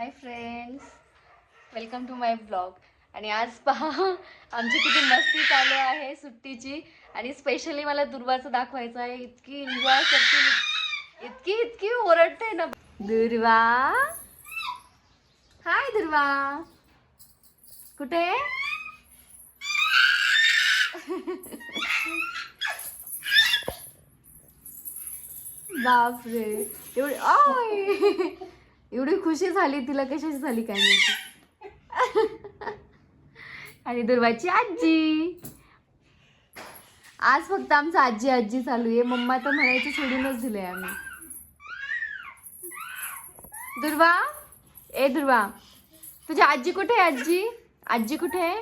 High friends, welcome to my blog. आणि आज पहा आमची किती मस्ती चालू आहे सुट्टीची. आणि स्पेशली मला दुर्वाचं दाखवायचं आहे. इतकी एन्जॉय करते, इतकी ओरडते ना. दुर्वा, हाय दुर्वा, कुठे? बापरे, एवढी एवढी खुशी झाली तिला, कशाची झाली काय माहिती. आणि दुर्वाची आजी. आज फक्त आमचं आजी आजी चालू आहे. मम्मा तर म्हणायचं सोडूनच दिलंय आम्ही. दुर्वा, ए दुर्वा, तुझी आजी कुठे आहे? आजी आजी कुठे आहे?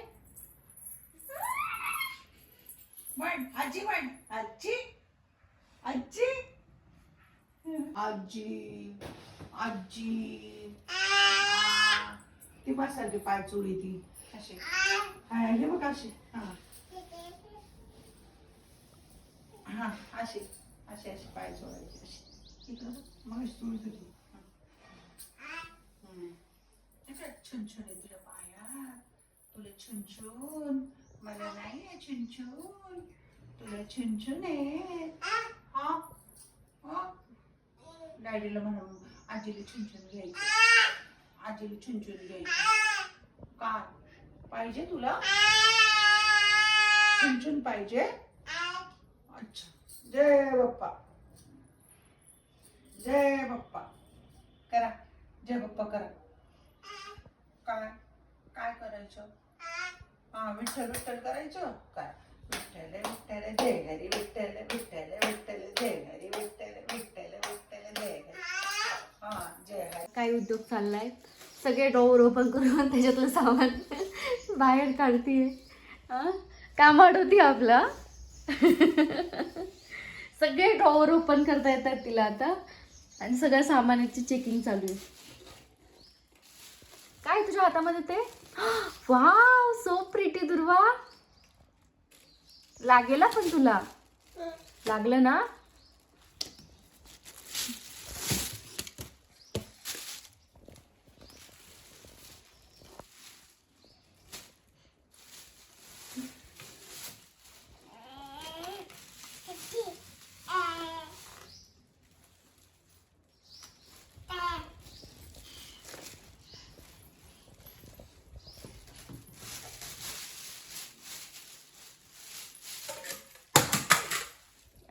आजी आजी आजी आजी आजी ती बसायची पाय चोळी ती असे हे बघ असे हा असे असे असे पाय चोळायचे असे इकडं मग चोळी तुझी छुन छुन आहे तुला पाया तुला छुन छुन मला नाही आहे छुन छुन तुला छुन छुन आहे हा डॅडीला म्हणा आजीला छुन छुन घ्यायचं आजीला छुन छुन घ्यायचं काय पाहिजे तुला छुन छुन पाहिजे अच्छा जय बाप्पा करा जय बाप्पा करा काय काय करायचं हा विठ्ठल विठ्ठल करायचं काय विठ्ठल विठ्ठल जय हरी विठ्ठल विठ्ठल विठ्ठल जय हरी विठ्ठल विठ्ठल विठ्ठल जय हरी हा जय हरी. काय उद्योग चाललाय? सगळे डोअर ओपन करून त्याच्यातलं सामान बाहेर काढतीये. काम होती आपला. सगळे ड्रॉवर ओपन करता येतात तिला आता. आणि सगळ्या सामानाची चेकिंग चालू आहे. काय तुझ्या हातामध्ये ते? वाव, सो प्रिटी दुर्वा. लागेल पण तुला लागलं ना?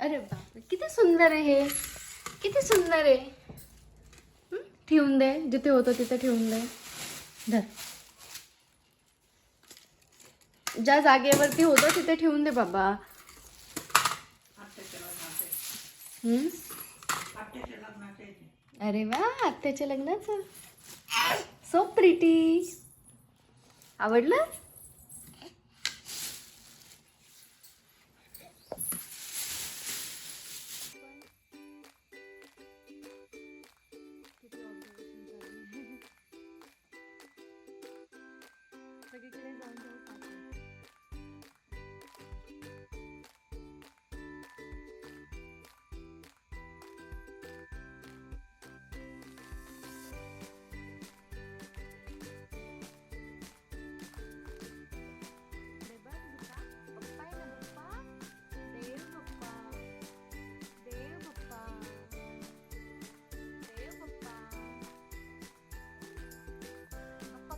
अरे बापरे, किती सुंदर आहे हे, किती सुंदर आहे. ठेवून दे, जिथे होतं तिथे ठेवून दे. धर, ज्या जागेवरती होतं तिथे ठेवून दे बाबा. अरे वा, आत्याच्या लग्नाचं. So pretty. आवडलं? सगळीकडे जाऊन जाऊन पाहते.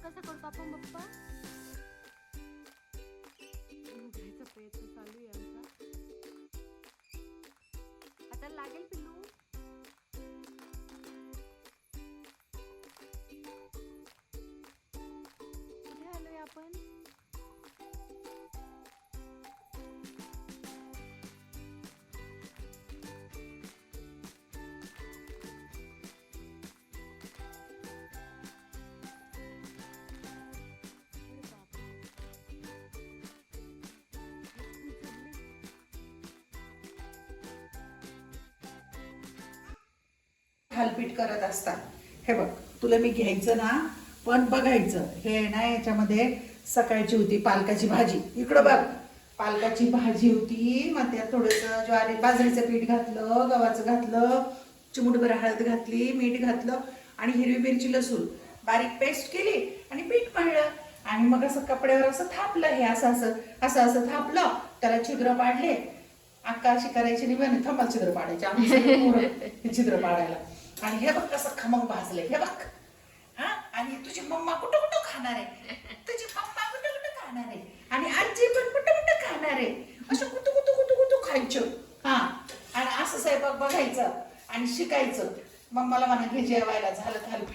कसा करतो आपण बाप्पा? उठायचा प्रयत्न चालू आहे आमचा. आता लागेल पिल्लू. कुठे आलोय आपण? थालपीठ करत असतात. हे बघ तुला मी घ्यायचं ना पण बघायचं हे ना याच्यामध्ये सकाळची होती पालकाची भाजी. इकडं बघ पालकाची भाजी होती. मग त्यात थोडंसं ज्वारी बाजरीचं पीठ घातलं, गव्हाचं घातलं, चिमूटभर हळद घातली, मीठ घातलं आणि हिरवी मिरची लसूण बारीक पेस्ट केली आणि पीठ मळलं आणि मग असं कपड्यावर असं थापलं. हे असं असं असं असं थापलं, त्याला छिद्र पाडले. अक्का अशी करायची नाही म्हणे, थांबा छिद्र पाडायचे आम्ही सगळे पोरं हे छिद्र पाडायला. आणि हे बघ कसं खमंग भाजलंय, हे बघ. हा, आणि तुझी मम्मा कुठं कुठं खाणार आहे, तुझी पप्पा कुठं कुठं खाणार आहे, आणि आजी पण कुठं कुठं खाणार आहे. असं कुतू कुतू कुतू कुतू खायचं. हा, आणि असं स्वयंपाक बघायचं आणि शिकायचं. मम्माला म्हणा घे जेवायला, झालं